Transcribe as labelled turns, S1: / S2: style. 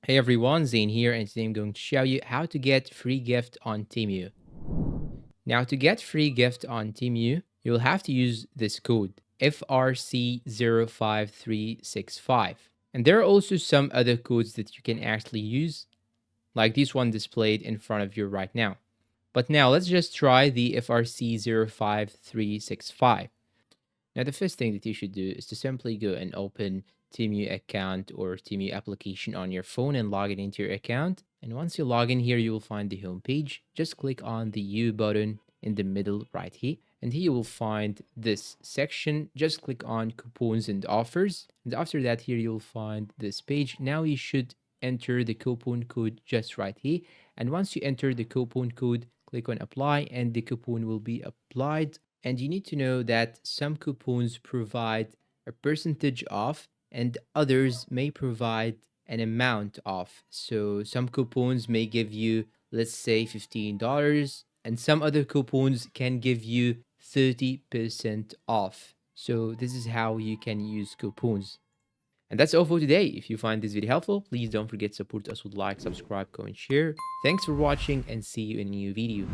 S1: Hey everyone, Zane here, and today I'm going to show you how to get free gift on Temu. Now, to get free gift on Temu, you'll have to use this code FRC05365. And there are also some other codes that you can actually use, like this one displayed in front of you right now. But now let's just try the FRC05365. Now, the first thing that you should do is to simply go and open Temu account or Temu application on your phone and log it into your account. And once you log in here, you will find the home page. Just click on the U button in the middle right here. And here you will find this section. Just click on coupons and offers. And after that, here you'll find this page. Now you should enter the coupon code just right here. And once you enter the coupon code, click on apply and the coupon will be applied. And you need to know that some coupons provide a percentage off and others may provide an amount off. So some coupons may give you, let's say, $15, and some other coupons can give you 30% off. So this is how you can use coupons. And that's all for today. If you find this video helpful, please don't forget to support us with like, subscribe, comment, share. Thanks for watching and see you in a new video.